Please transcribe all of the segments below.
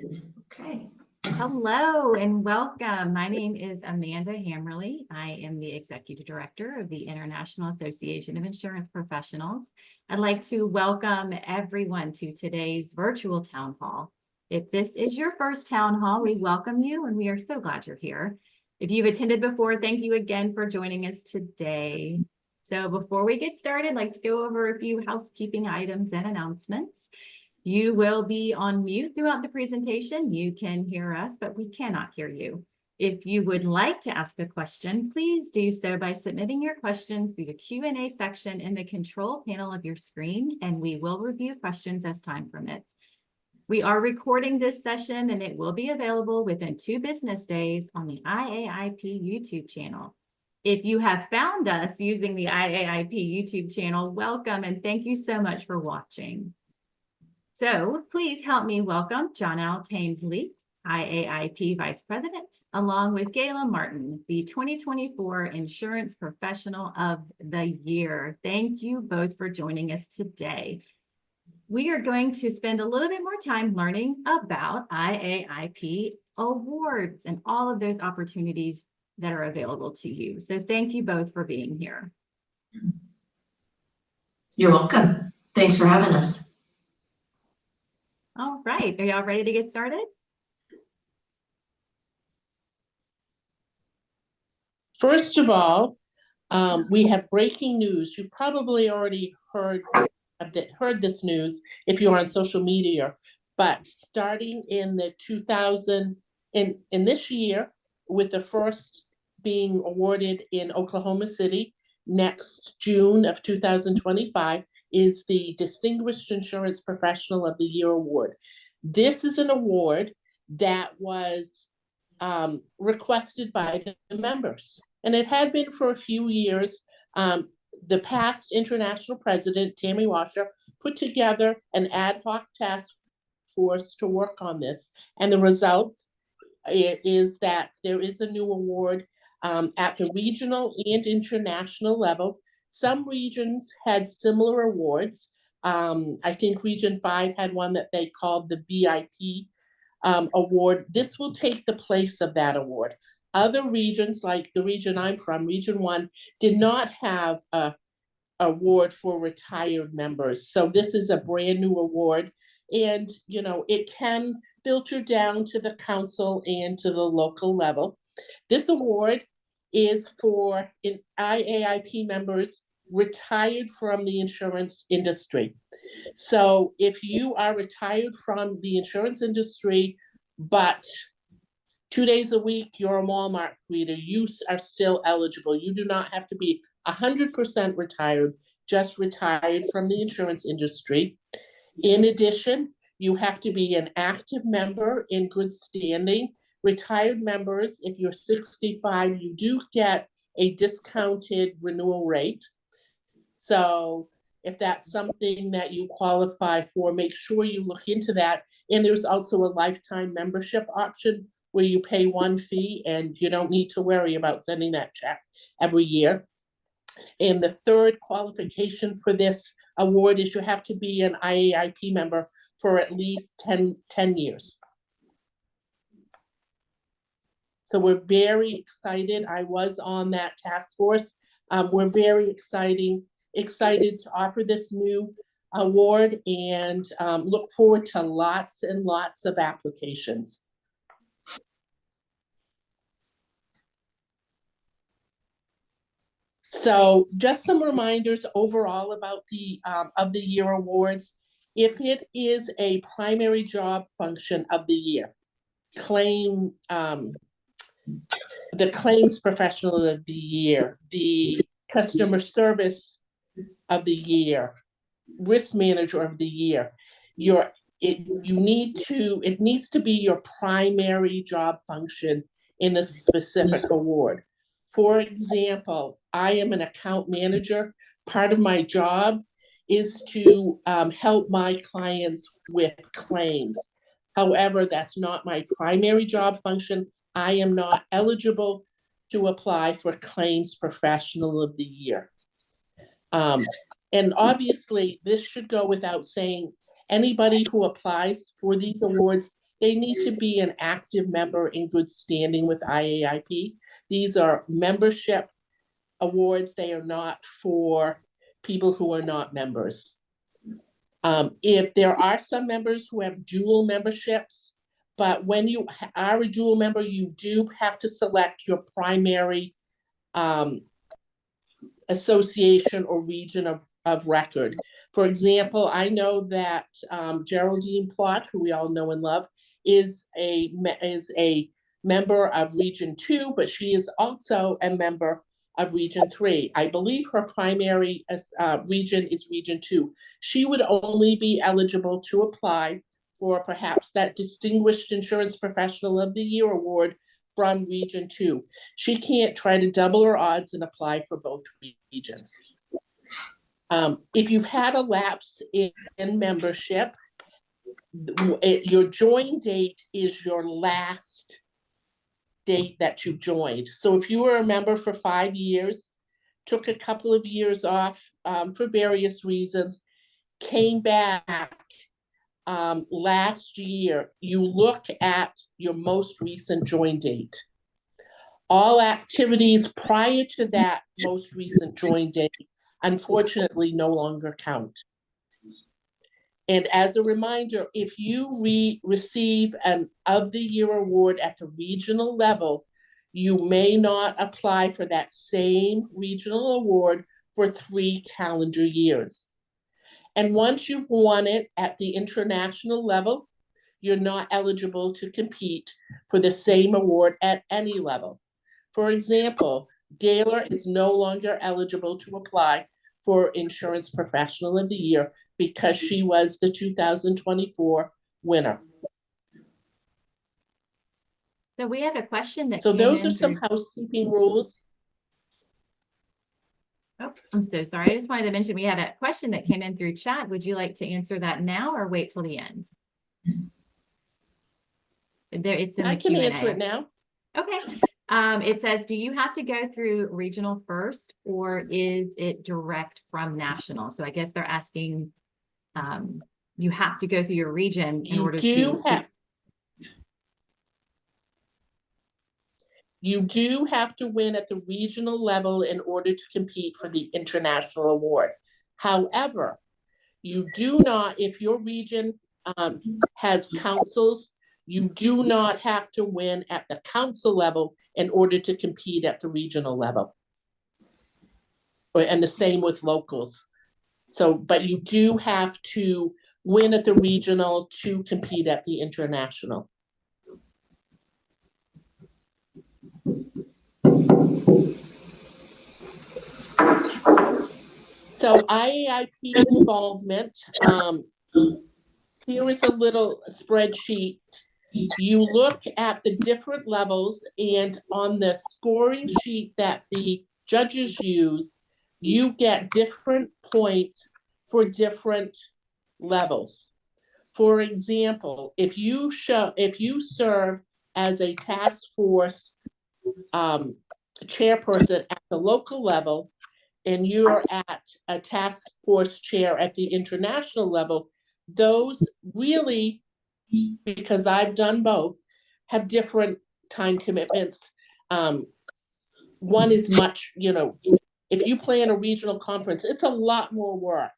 Okay. Hello and welcome. My name is Amanda Hammerly. I am the Executive Director of the International Association of Insurance Professionals. I'd like to welcome everyone to today's virtual town hall. If this is your first town hall, we welcome you and we are so glad you're here. If you've attended before, thank you again for joining us today. So before we get started, I'd like to go over a few housekeeping items and announcements. You will be on mute throughout the presentation. You can hear us, but we cannot hear you. If you would like to ask a question, please do so by submitting your questions through the Q&A section in the control panel of your screen, and we will review questions as time permits. We are recording this session, and it will be available within 2 business days on the IAIP YouTube channel. If you have found us using the IAIP YouTube channel, welcome, and thank you so much for watching. So please help me welcome John-Al Tamesley, IAIP Vice President, along with Gayla Martin, the 2024 Insurance Professional of the Year. Thank you both for joining us today. We are going to spend a little bit more time learning about IAIP awards and all of those opportunities that are available to you. So thank you both for being here. You're welcome. Thanks for having us. All right, are y'all ready to get started? First of all, we have breaking news. You've probably already heard this news if you're on social media, but starting in the in this year, with the first being awarded in Oklahoma City next June of 2025, is the Distinguished Insurance Professional of the Year Award. This is an award that was requested by the members, and it had been for a few years. The past international president, Tammy Washer, put together an ad hoc task force to work on this, and the results is that there is a new award at the regional and international level. Some regions had similar awards. I think Region 5 had one that they called the VIP award. This will take the place of that award. Other regions, like the region I'm from, Region 1, did not have a award for retired members. So this is a brand new award. And, you know, it can filter down to the council and to the local level. This award is for IAIP members retired from the insurance industry. So if you are retired from the insurance industry, but 2 days a week you're a Walmart greeter, you are still eligible. You do not have to be 100% retired, just retired from the insurance industry. In addition, you have to be an active member in good standing. Retired members, if you're 65, you do get a discounted renewal rate. So if that's something that you qualify for, make sure you look into that. And there's also a lifetime membership option where you pay one fee and you don't need to worry about sending that check every year. And the third qualification for this award is you have to be an IAIP member for at least 10 years. So we're very excited. I was on that task force. We're very excited to offer this new award and look forward to lots and lots of applications. So just some reminders overall about the of the year awards. If it is a primary job function of the year, the claims professional of the year, the customer service of the year, risk manager of the year, it needs to be your primary job function in the specific award. For example, I am an account manager. Part of my job is to help my clients with claims. However, that's not my primary job function. I am not eligible to apply for Claims Professional of the Year. And obviously, this should go without saying, anybody who applies for these awards they need to be an active member in good standing with IAIP. These are membership awards. They are not for people who are not members. If there are some members who have dual memberships, but when you are a dual member, you do have to select your primary association or region of record. For example, I know that Geraldine Plott, who we all know and love, is a member of Region 2, but she is also a member of Region 3. I believe her primary region is Region 2. She would only be eligible to apply for perhaps that Distinguished Insurance Professional of the Year award from Region 2. She can't try to double her odds and apply for both regions. If you've had a lapse in membership, your join date is your last date that you joined. So if you were a member for 5 years, took a couple of years off for various reasons, came back last year, you look at your most recent join date. All activities prior to that most recent join date, unfortunately, no longer count. And as a reminder, if you receive an of the year award at the regional level, you may not apply for that same regional award for 3 calendar years. And once you've won it at the international level, you're not eligible to compete for the same award at any level. For example, Gaylor is no longer eligible to apply for Insurance Professional of the Year because she was the 2024 winner. So we have a question that So came those in are some through- housekeeping rules. Oh, I'm so sorry. I just wanted to mention we had a question that came in through chat. Would you like to answer that now or wait till the end? It's in the I can Q&A. answer it now. Okay. It says, do you have to go through regional first or is it direct from national? So I guess they're asking, you have to go through your region in order to. You do have to win at the regional level in order to compete for the international award. However, you do not, if your region has councils, you do not have to win at the council level in order to compete at the regional level. And the same with locals. So, but you do have to win at the regional to compete at the international. So IAIP involvement, here is a little spreadsheet. You look at the different levels and on the scoring sheet that the judges use, you get different points for different levels. For example, if you serve as a task force chairperson at the local level, and you're at a task force chair at the international level, those really, because I've done both, have different time commitments. One is much, if you plan a regional conference, it's a lot more work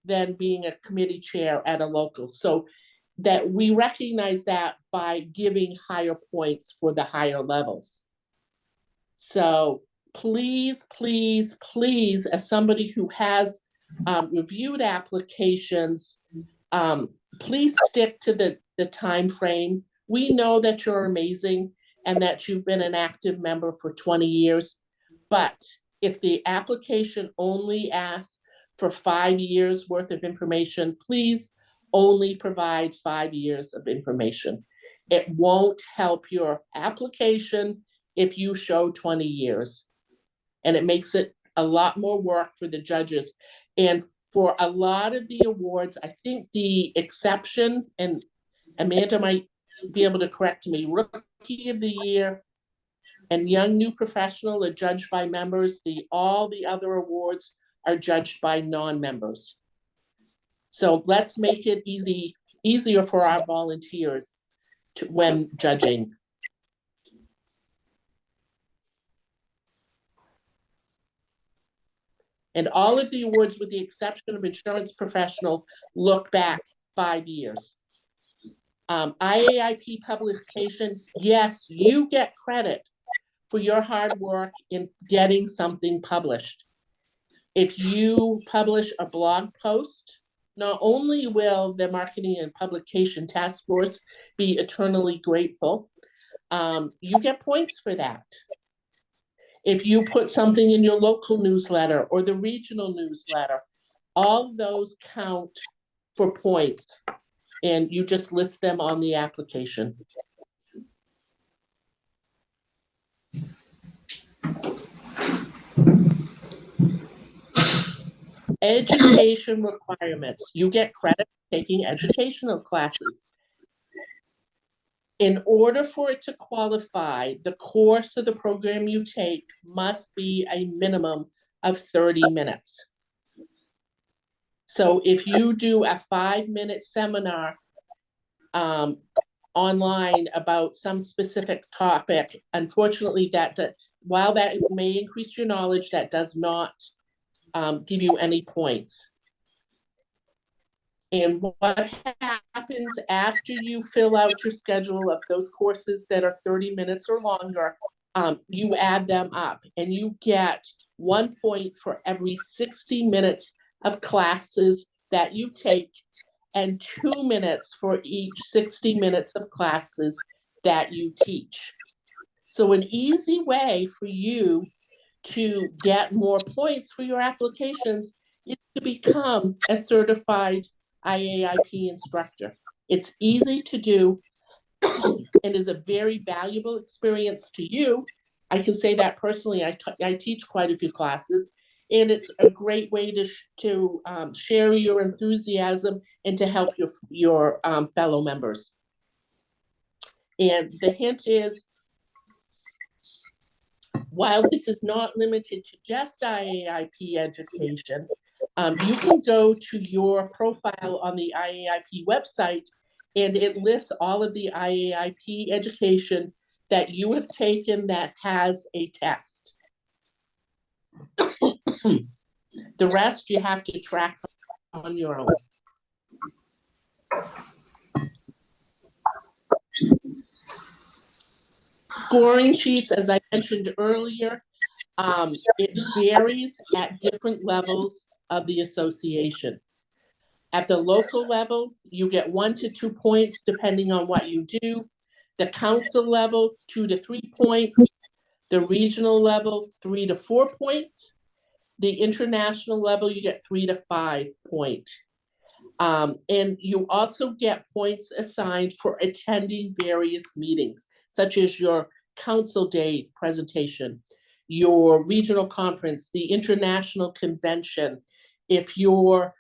than being a committee chair at a local. So that we recognize that by giving higher points for the higher levels. So please, please, please, as somebody who has reviewed applications, please stick to the time frame. We know that you're amazing and that you've been an active member for 20 years, but if the application only asks for 5 years worth of information, please only provide 5 years of information. It won't help your application if you show 20 years. And it makes it a lot more work for the judges. And for a lot of the awards, I think the exception, and Amanda might be able to correct me, Rookie of the Year and Young New Professional are judged by members. All the other awards are judged by non-members. So let's make it easier for our volunteers when judging. And all of the awards, with the exception of insurance professional, look back 5 years. IAIP publications, yes, you get credit for your hard work in getting something published. If you publish a blog post, not only will the Marketing and Publication Task Force be eternally grateful, you get points for that. If you put something in your local newsletter or the regional newsletter, all those count for points, and you just list them on the application. Education requirements. You get credit for taking educational classes. In order for it to qualify, the course of the program you take must be a minimum of 30 minutes. So if you do a 5-minute seminar online about some specific topic, unfortunately, while that may increase your knowledge, that does not give you any points. And what happens after you fill out your schedule of those courses that are 30 minutes or longer, you add them up and you get 1 point for every 60 minutes of classes that you take and 2 minutes for each 60 minutes of classes that you teach. So an easy way for you to get more points for your applications is to become a certified IAIP instructor. It's easy to do and is a very valuable experience to you. I can say that personally. I teach quite a few classes, and it's a great way to share your enthusiasm and to help your fellow members. And the hint is, while this is not limited to just IAIP education, you can go to your profile on the IAIP website and it lists all of the IAIP education that you have taken that has a test. The rest you have to track on your own. Scoring sheets, as I mentioned earlier, it varies at different levels of the association. At the local level, you get 1 to 2 points depending on what you do. The council level, 2 to 3 points. The regional level, 3 to 4 points. The international level, you get 3 to 5 points. And you also get points assigned for attending various meetings, such as your council day presentation, your regional conference, the international convention. If your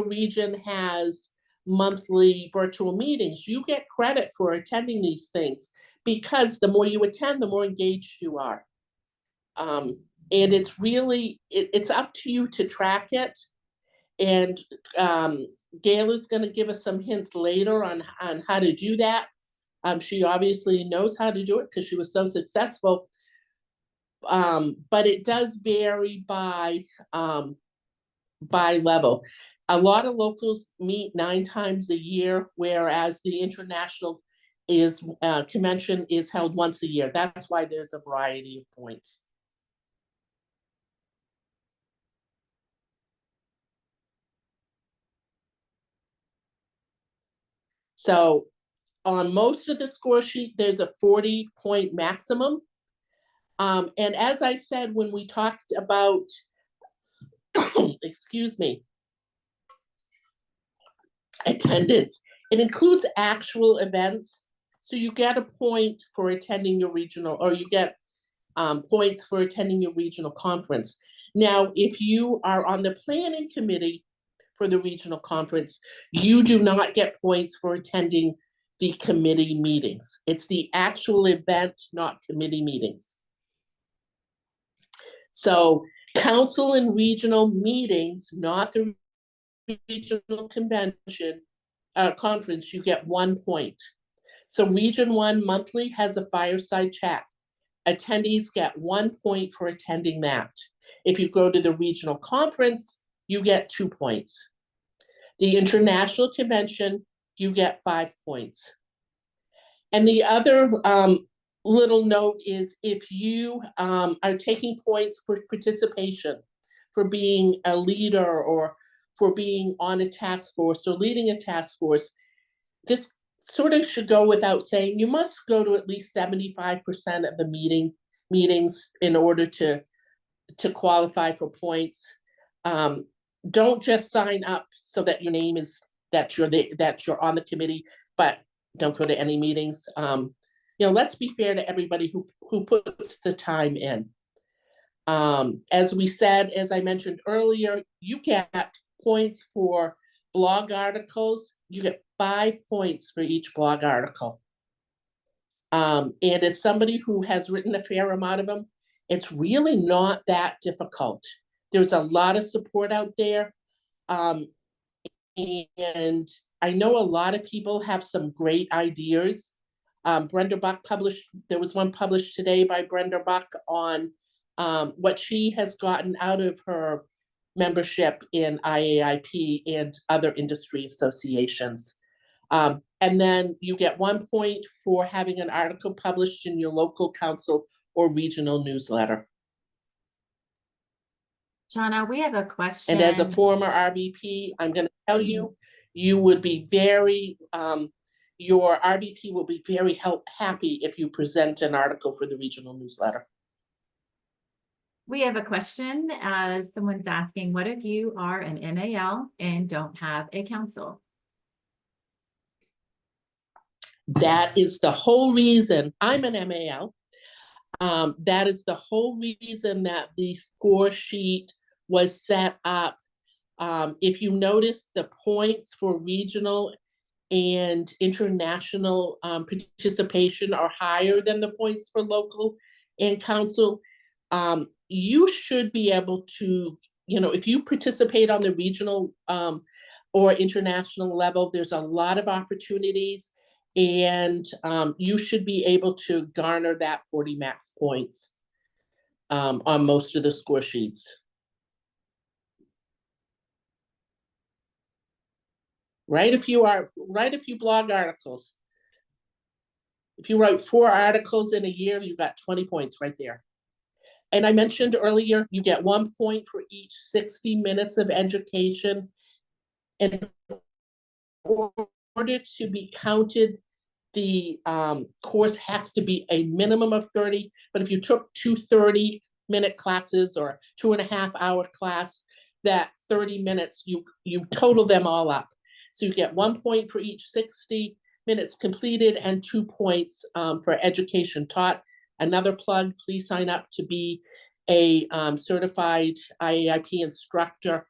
region has monthly virtual meetings, you get credit for attending these things, because the more you attend, the more engaged you are. And it's really, it's up to you to track it. And Gail is going to give us some hints later on how to do that. She obviously knows how to do it because she was so successful. But it does vary by level. A lot of locals meet 9 times a year, whereas the international convention is held once a year. That's why there's a variety of points. So on most of the score sheet, there's a 40-point maximum. And as I said, when we talked about, excuse me, attendance, it includes actual events. So you get a point for attending your regional, or you get points for attending your regional conference. Now, if you are on the planning committee for the regional conference, you do not get points for attending the committee meetings. It's the actual event, not committee meetings. So council and regional meetings, not the regional convention, conference, you get 1 point. So Region 1 monthly has a fireside chat. Attendees get 1 point for attending that. If you go to the regional conference, you get 2 points. The international convention, you get 5 points. And the other little note is if you are taking points for participation, for being a leader or for being on a task force or leading a task force, this sort of should go without saying. You must go to at least 75% of the meetings in order to qualify for points. Don't just sign up so that your name is that you're on the committee, but don't go to any meetings. Let's be fair to everybody who puts the time in. As we said, as I mentioned earlier, you get points for blog articles. You get 5 points for each blog article. And as somebody who has written a fair amount of them, it's really not that difficult. There's a lot of support out there. And I know a lot of people have some great ideas. Brenda Buck there was one published today by Brenda Buck on what she has gotten out of her membership in IAIP and other industry associations. And then you get 1 point for having an article published in your local council or regional newsletter. Shauna, we have a question. And as a former RVP, I'm going to tell you, you would be very, your RVP will be very happy if you present an article for the regional newsletter. We have a question. Someone's asking, what if you are an MAL and don't have a council? That is the whole reason I'm an MAL. That is the whole reason that the score sheet was set up. If you notice, the points for regional and international participation are higher than the points for local and council. You should be able to, if you participate on the regional or international level, there's a lot of opportunities, and you should be able to garner that 40 max points on most of the score sheets. Write a few blog articles. If you write 4 articles in a year, you've got 20 points right there. And I mentioned earlier, you get 1 point for each 60 minutes of education. In order to be counted, the course has to be a minimum of 30. But if you took 2 30-minute classes or 2.5-hour class, that 30 minutes, you total them all up. So you get 1 point for each 60 minutes completed and 2 points for education taught. Another plug, please sign up to be a certified IAIP instructor.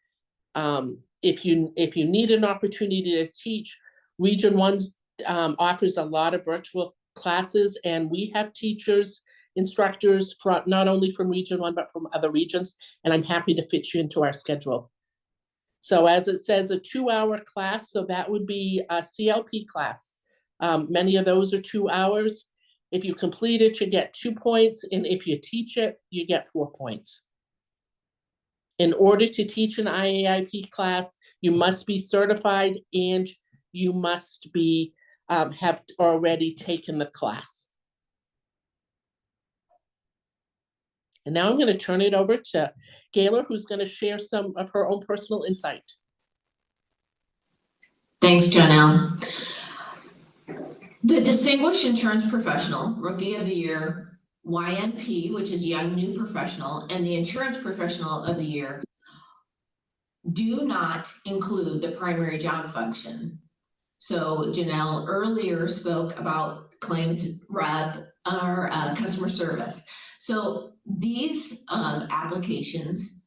If you need an opportunity to teach, Region 1 offers a lot of virtual classes, and we have teachers, instructors from not only from Region 1, but from other regions, and I'm happy to fit you into our schedule. So as it says, a 2-hour class, so that would be a CLP class. Many of those are 2 hours. If you complete it, you get 2 points, and if you teach it, you get 4 points. In order to teach an IAIP class, you must be certified and you must be have already taken the class. And now I'm going to turn it over to Gaylor, who's going to share some of her own personal insight. Thanks, Janelle. The Distinguished Insurance Professional, Rookie of the Year, YNP, which is Young New Professional, and the Insurance Professional of the Year do not include the primary job function. So Janelle earlier spoke about claims rep or customer service. So these applications,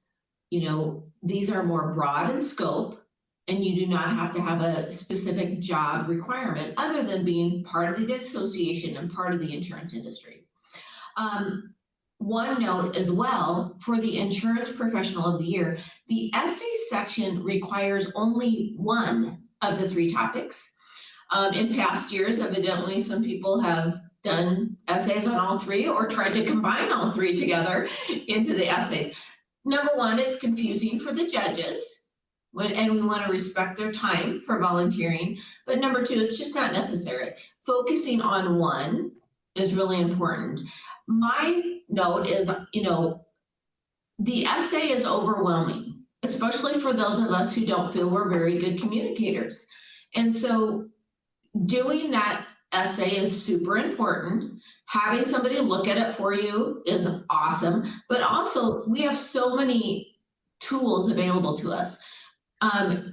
these are more broad in scope, and you do not have to have a specific job requirement other than being part of the association and part of the insurance industry. One note as well, for the Insurance Professional of the Year, the essay section requires only one of the 3 topics. In past years, evidently, some people have done essays on all 3 or tried to combine all 3 together into the essays. Number 1, it's confusing for the judges, and we want to respect their time for volunteering. But number 2, it's just not necessary. Focusing on one is really important. My note is, the essay is overwhelming, especially for those of us who don't feel we're very good communicators. And so doing that essay is super important. Having somebody look at it for you is awesome, but also we have so many tools available to us.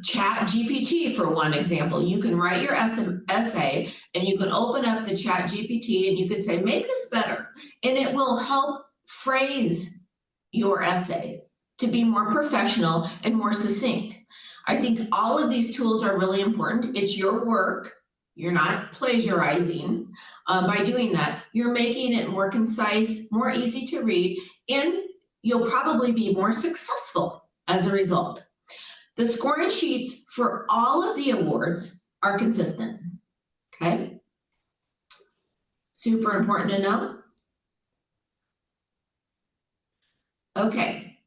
Chat GPT, for one example, you can write your essay and you can open up the Chat GPT and you can say, make this better, and it will help phrase your essay to be more professional and more succinct. I think all of these tools are really important. It's your work. You're not plagiarizing by doing that. You're making it more concise, more easy to read, and you'll probably be more successful as a result. The scoring sheets for all of the awards are consistent, okay? Super important to know. Okay,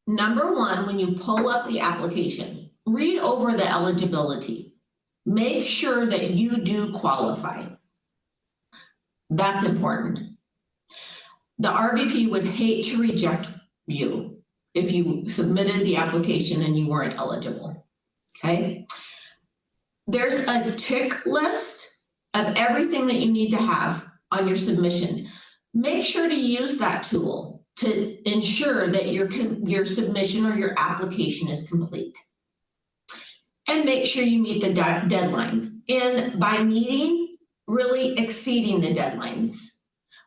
number 1, when you pull up the application, read over the eligibility. Make sure that you do qualify. That's important. The RVP would hate to reject you if you submitted the application and you weren't eligible, okay? There's a tick list of everything that you need to have on your submission. Make sure to use that tool to ensure that your submission or your application is complete. And make sure you meet the deadlines. And by meeting, really exceeding the deadlines.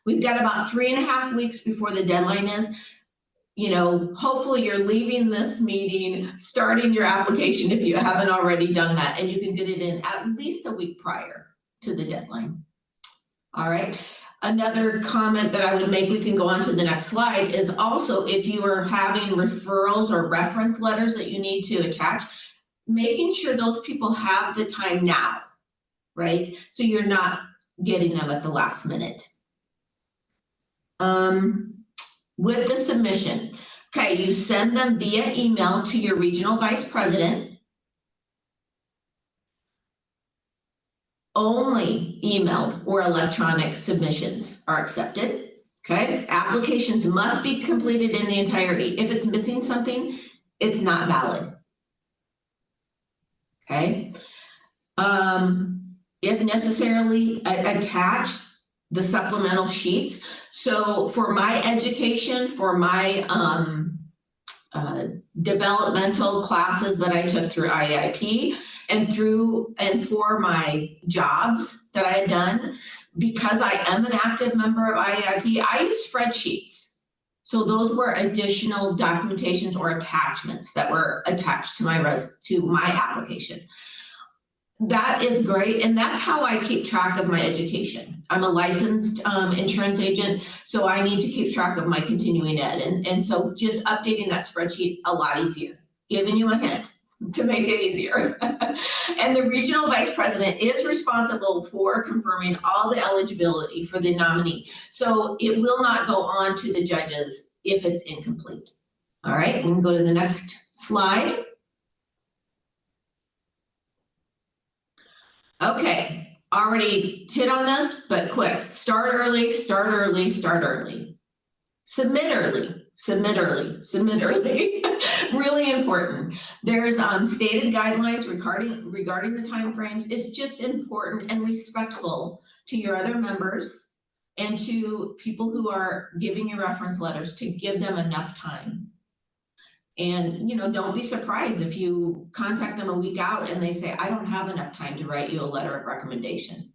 We've got about 3.5 weeks before the deadline is. Hopefully you're leaving this meeting, starting your application if you haven't already done that, and you can get it in at least a week prior to the deadline. All right. Another comment that I would make, we can go on to the next slide, is also if you are having referrals or reference letters that you need to attach, making sure those people have the time now, right? So you're not getting them at the last minute. With the submission, okay, you send them via email to your regional vice president. Only emailed or electronic submissions are accepted, okay? Applications must be completed in the entirety. If it's missing something, it's not valid, okay? If necessarily, attach the supplemental sheets. So for my education, for my developmental classes that I took through IAIP and for my jobs that I had done, because I am an active member of IAIP, I use spreadsheets. So those were additional documentations or attachments that were attached to my application. That is great, and that's how I keep track of my education. I'm a licensed insurance agent, so I need to keep track of my continuing ed, and so just updating that spreadsheet a lot easier, giving you a hint to make it easier. And the regional vice president is responsible for confirming all the eligibility for the nominee, so it will not go on to the judges if it's incomplete. All right, we can go to the next slide. Okay, already hit on this, but quick. Start early, start early, start early. Submit early, submit early, submit early. Really important. There's stated guidelines regarding the timeframes. It's just important and respectful to your other members and to people who are giving you reference letters to give them enough time. And, don't be surprised if you contact them a week out and they say, I don't have enough time to write you a letter of recommendation.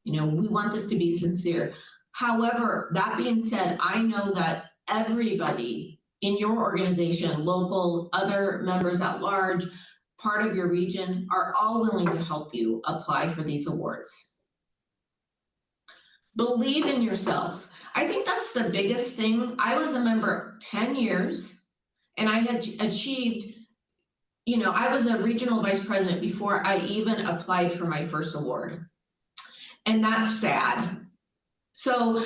We want this to be sincere. However, that being said, I know that everybody in your organization, local, other members at large, part of your region, are all willing to help you apply for these awards. Believe in yourself. I think that's the biggest thing. I was a member 10 years. And I had achieved you know, I was a regional vice president before I even applied for my first award. And that's sad. So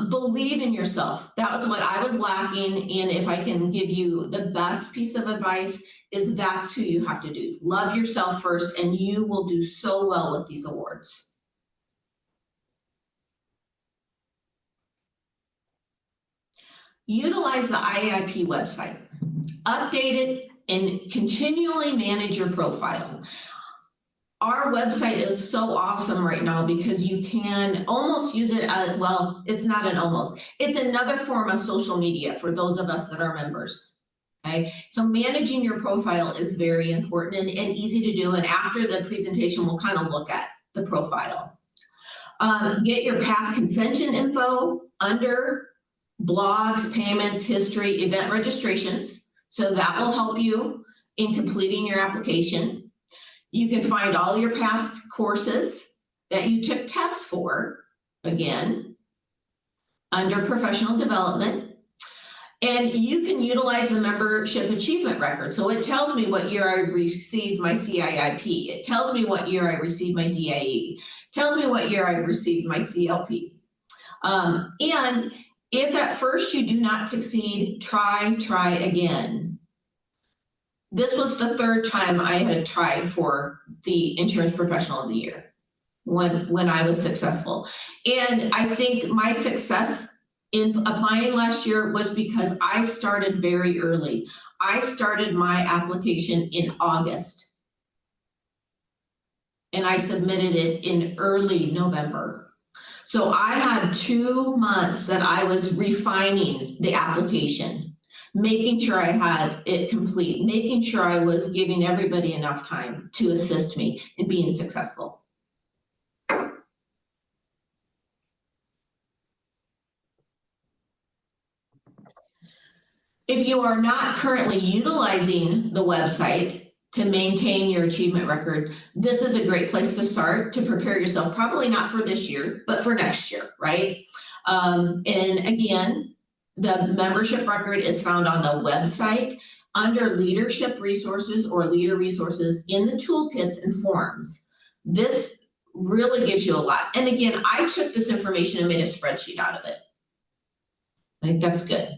believe in yourself. That was what I was lacking. And if I can give you the best piece of advice, is that's who you have to do. Love yourself first, and you will do so well with these awards. Utilize the IAIP website. Update it and continually manage your profile. Our website is so awesome right now because you can almost use it as, well, it's not an almost, it's another form of social media for those of us that are members. Okay, so managing your profile is very important and easy to do. And after the presentation, we'll kind of look at the profile. Get your past convention info under blogs, payments, history, event registrations. So that will help you in completing your application. You can find all your past courses that you took tests for, again, under professional development. And you can utilize the membership achievement record. So it tells me what year I received my CIIP. It tells me what year I received my DIE. It tells me what year I received my CLP. And if at first you do not succeed, try again. This was the third time I had tried for the Insurance Professional of the Year when I was successful. And I think my success in applying last year was because I started very early. I started my application in August and I submitted it in early November. So I had 2 months that I was refining the application, making sure I had it complete, making sure I was giving everybody enough time to assist me in being successful. If you are not currently utilizing the website to maintain your achievement record, this is a great place to start to prepare yourself, probably not for this year, but for next year, right? And again, the membership record is found on the website under leadership resources or leader resources in the toolkits and forms. This really gives you a lot. And again, I took this information and made a spreadsheet out of it. I think that's good.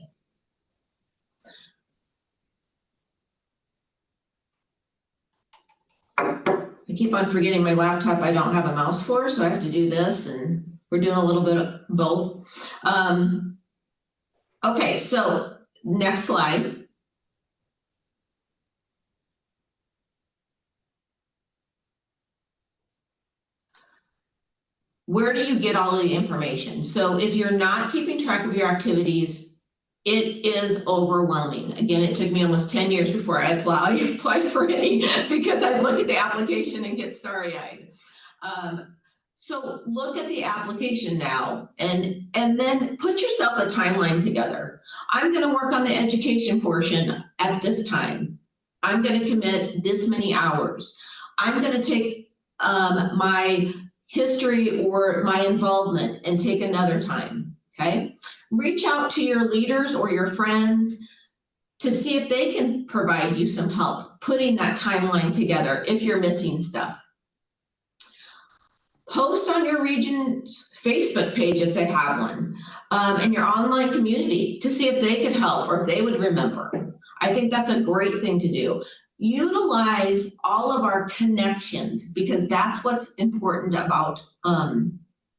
I keep on forgetting my laptop I don't have a mouse for, so I have to do this, and we're doing a little bit of both. Okay, so next slide. Where do you get all of the information? So if you're not keeping track of your activities, it is overwhelming. Again, it took me almost 10 years before I applied for any because I'd look at the application and get starry-eyed. So look at the application now and then put yourself a timeline together. I'm going to work on the education portion at this time. I'm going to commit this many hours. I'm going to take my history or my involvement and take another time, okay? Reach out to your leaders or your friends to see if they can provide you some help putting that timeline together if you're missing stuff. Post on your region's Facebook page if they have one, and your online community to see if they could help or if they would remember. I think that's a great thing to do. Utilize all of our connections because that's what's important about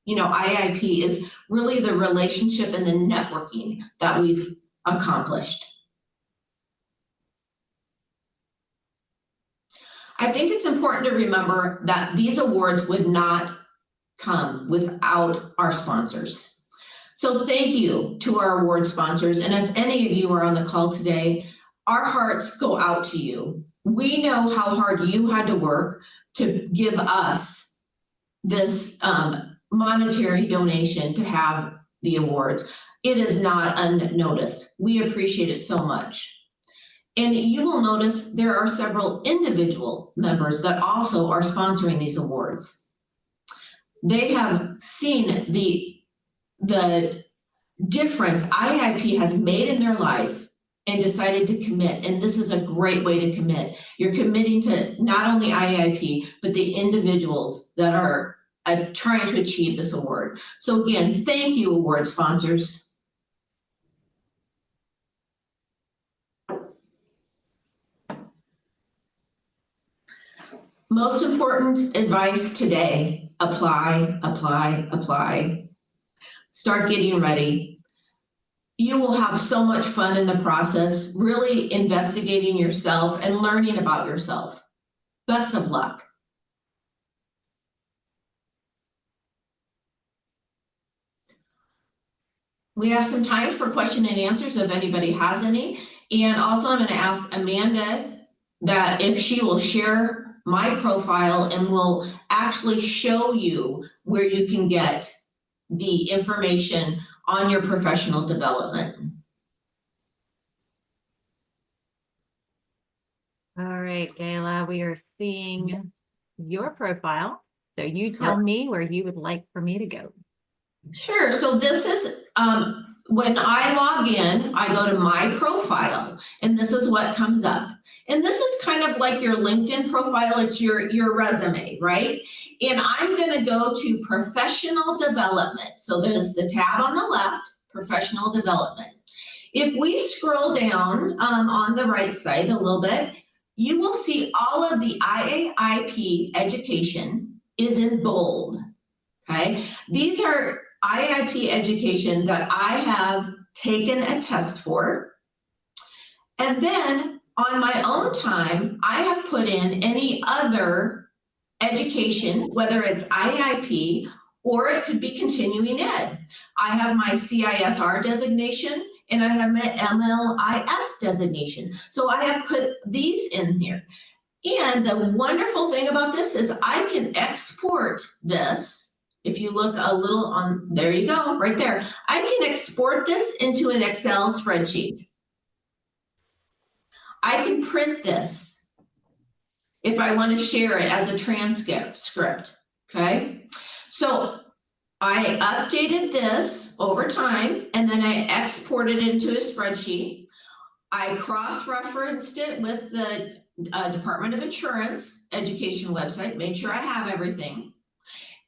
IAIP is really the relationship and the networking that we've accomplished. I think it's important to remember that these awards would not come without our sponsors. So thank you to our award sponsors. And if any of you are on the call today, our hearts go out to you. We know how hard you had to work to give us this monetary donation to have the awards. It is not unnoticed. We appreciate it so much. And you will notice there are several individual members that also are sponsoring these awards. They have seen the difference IAIP has made in their life and decided to commit, and this is a great way to commit. You're committing to not only IAIP, but the individuals that are trying to achieve this award. So again, thank you, award sponsors. Most important advice today, apply, apply, apply. Start getting ready. You will have so much fun in the process, really investigating yourself and learning about yourself. Best of luck. We have some time for question and answers if anybody has any. And also I'm going to ask Amanda that if she will share my profile and will actually show you where you can get the information on your professional development. All right, Gayla, we are seeing your profile. So you tell me where you would like for me to go. Sure. So this is when I log in, I go to my profile, and this is what comes up. And this is kind of like your LinkedIn profile. It's your resume, right? And I'm going to go to professional development. So there's the tab on the left, professional development. If we scroll down on the right side a little bit, you will see all of the IAIP education is in bold. Okay, these are IAIP education that I have taken a test for. And then on my own time, I have put in any other education, whether it's IAIP or it could be continuing ed. I have my CISR designation and I have my MLIS designation. So I have put these in here. And the wonderful thing about this is I can export this. If you look a little on, there you go, right there. I can export this into an Excel spreadsheet. I can print this if I want to share it as a transcript, okay? So I updated this over time and then I exported it into a spreadsheet. I cross-referenced it with the Department of Insurance education website, made sure I have everything.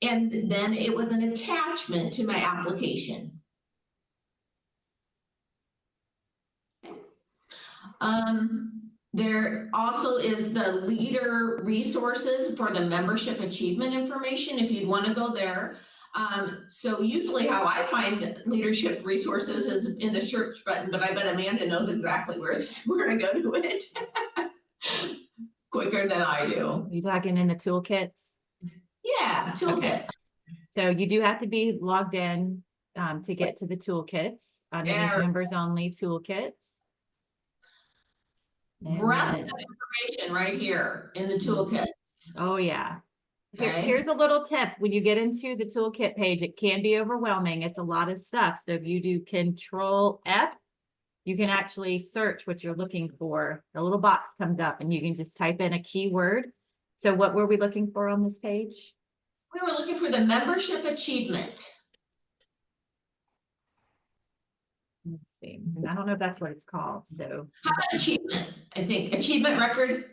And then it was an attachment to my application. There also is the leader resources for the membership achievement information if you'd want to go there. So usually how I find leadership resources is in the search button, but I bet Amanda knows exactly where to go to it quicker than I do. Are you talking in the toolkits? Yeah, toolkit. Okay. So you do have to be logged in to get to the toolkits, underneath members only toolkits. Breadth of information right here in the toolkit. Oh yeah. Okay. Here's a little tip. When you get into the toolkit page, it can be overwhelming. It's a lot of stuff. So if you do Control F, you can actually search what you're looking for. The little box comes up and you can just type in a keyword. So what were we looking for on this page? We were looking for the membership achievement. Let's see. And I don't know if that's what it's called. So how about achievement? I think achievement record.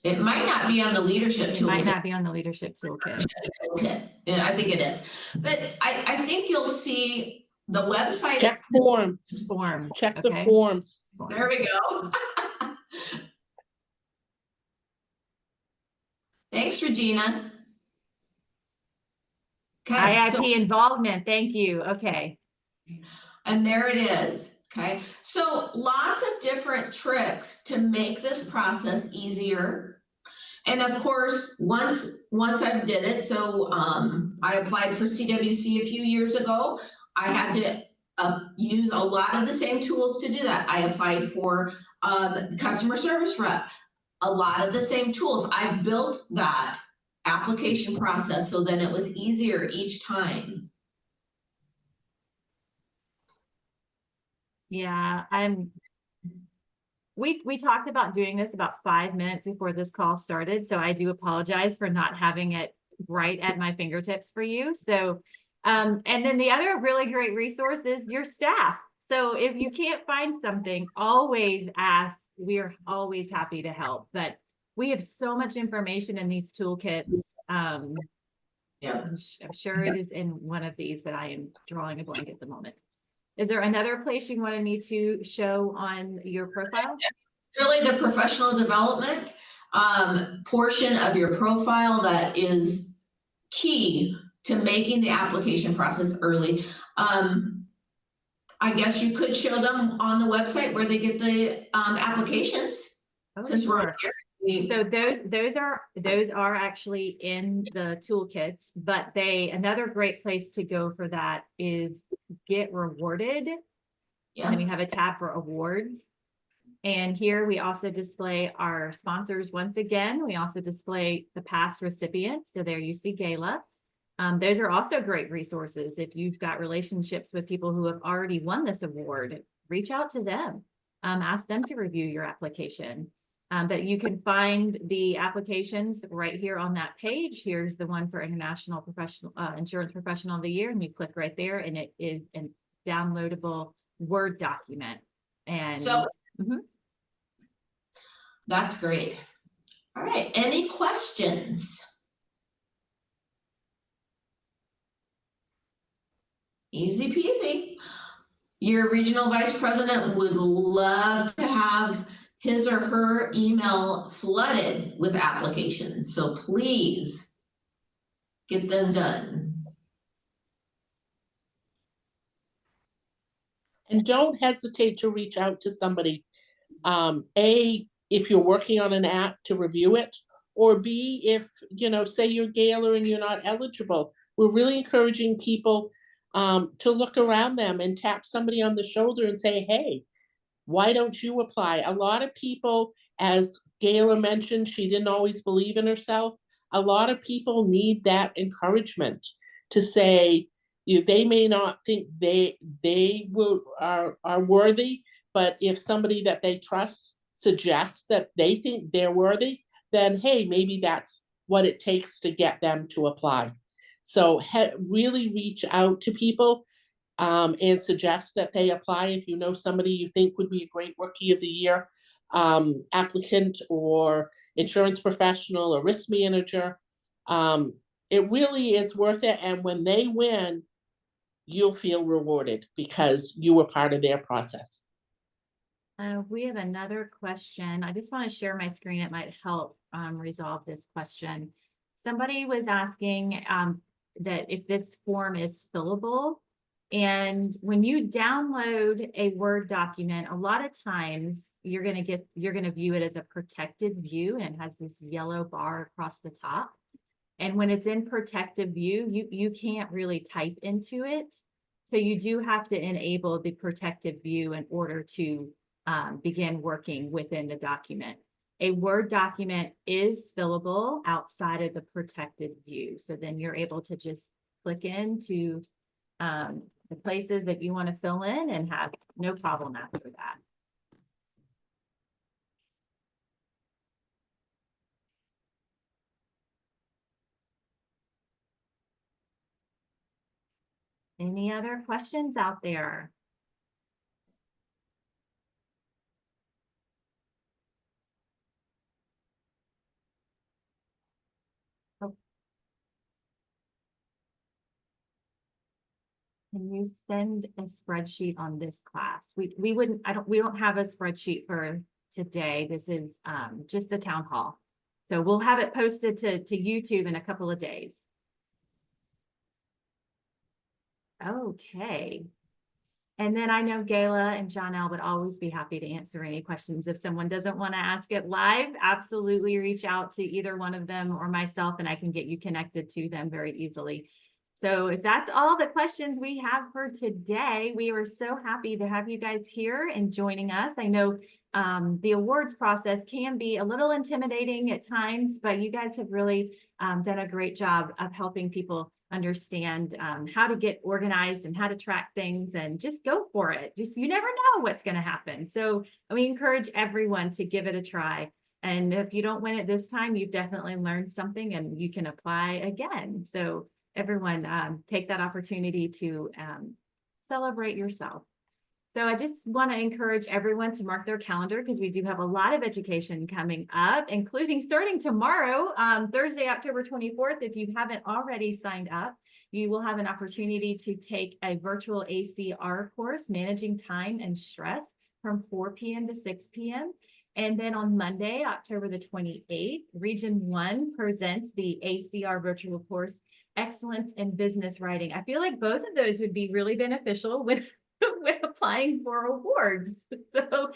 It might not be on the leadership toolkit. It might not be on the leadership toolkit. Okay, yeah, I think it is. But I think you'll see the website. Check forms. Forms. Check okay. the forms. There we go. Thanks, Regina. Okay, IAIP involvement. Thank you. Okay. And there it is. Okay, so lots of different tricks to make this process easier. And of course, once I did it, so I applied for CWC a few years ago. I had to use a lot of the same tools to do that. I applied for customer service rep, a lot of the same tools. I built that application process so then it was easier each time. Yeah, we talked about doing this about 5 minutes before this call started, so I do apologize for not having it right at my fingertips for you. So And then the other really great resource is your staff. So if you can't find something, always ask. We are always happy to help. But we have so much information in these toolkits. Yeah. I'm sure it is in one of these, but I am drawing a blank at the moment. Is there another place you wanted me to show on your profile? Really the professional development portion of your profile that is key to making the application process early. I guess you could show them on the website where they get the applications. Oh, Since sure. we're here. So those are actually in the toolkits, but another great place to go for that is Get Rewarded. And then we have a tab for awards. And here we also display our sponsors once again. We also display the past recipients. So there you see Gala. Those are also great resources. If you've got relationships with people who have already won this award, reach out to them. Ask them to review your application. But you can find the applications right here on that page. Here's the one for International Professional Insurance Professional of the Year, and you click right there, and it is a downloadable Word document. And so that's great. All right, any questions? Easy peasy. Your regional vice president would love to have his or her email flooded with applications. So please get them done. And don't hesitate to reach out to somebody. A, if you're working on an app, to review it, or B, if, say you're Gaylor and you're not eligible. We're really encouraging people to look around them and tap somebody on the shoulder and say, hey, why don't you apply? A lot of people, as Gaylor mentioned, she didn't always believe in herself. A lot of people need that encouragement to say, they may not think they are worthy, but if somebody that they trust suggests that they think they're worthy, then hey, maybe that's what it takes to get them to apply. So really reach out to people and suggest that they apply. If you know somebody you think would be a great Rookie of the Year applicant or insurance professional or risk manager, it really is worth it. And when they win, you'll feel rewarded because you were part of their process. We have another question. I just want to share my screen. It might help resolve this question. Somebody was asking that if this form is fillable. And when you download a Word document, a lot of times you're going to view it as a protected view, and it has this yellow bar across the top. And when it's in protected view, you can't really type into it. So you do have to enable the protected view in order to begin working within the document. A Word document is fillable outside of the protected view. So then you're able to just click into the places that you want to fill in and have no problem after that. Any other questions out there? Oh. Can you send a spreadsheet on this class? We don't have a spreadsheet for today. This is just the town hall. So we'll have it posted to YouTube in a couple of days. Okay. And then I know Gayla and Johnelle would always be happy to answer any questions. If someone doesn't want to ask it live, absolutely reach out to either one of them or myself, and I can get you connected to them very easily. So if that's all the questions we have for today, we are so happy to have you guys here and joining us. I know the awards process can be a little intimidating at times, but you guys have really done a great job of helping people understand how to get organized and how to track things, and just go for it. You never know what's going to happen. So we encourage everyone to give it a try. And if you don't win it this time, you've definitely learned something and you can apply again. So everyone take that opportunity to celebrate yourself. So I just want to encourage everyone to mark their calendar because we do have a lot of education coming up, including starting tomorrow, Thursday, October 24th. If you haven't already signed up, you will have an opportunity to take a virtual ACR course, Managing Time and Stress, from 4 p.m. to 6 p.m. And then on Monday, October the 28th, Region 1 presents the ACR virtual course, Excellence in Business Writing. I feel like both of those would be really beneficial when applying for awards. So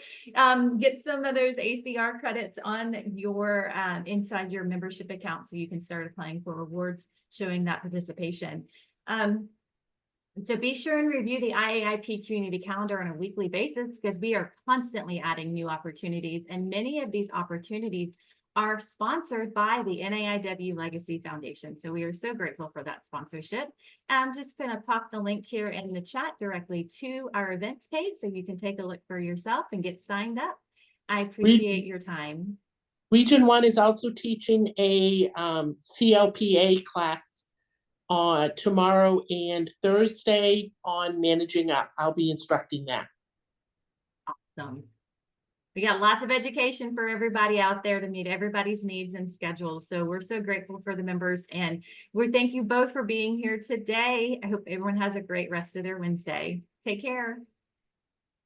get some of those ACR credits on your inside your membership account so you can start applying for awards showing that participation. So be sure and review the IAIP community calendar on a weekly basis because we are constantly adding new opportunities, and many of these opportunities are sponsored by the NAIW Legacy Foundation. So we are so grateful for that sponsorship. I'm just going to pop the link here in the chat directly to our events page so you can take a look for yourself and get signed up. I appreciate your time. Region 1 is also teaching a CLPA class tomorrow and Thursday on managing up. I'll be instructing that. Awesome. We got lots of education for everybody out there to meet everybody's needs and schedules. So we're so grateful for the members, and we thank you both for being here today. I hope everyone has a great rest of their Wednesday. Take care.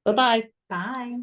Bye-bye. Bye.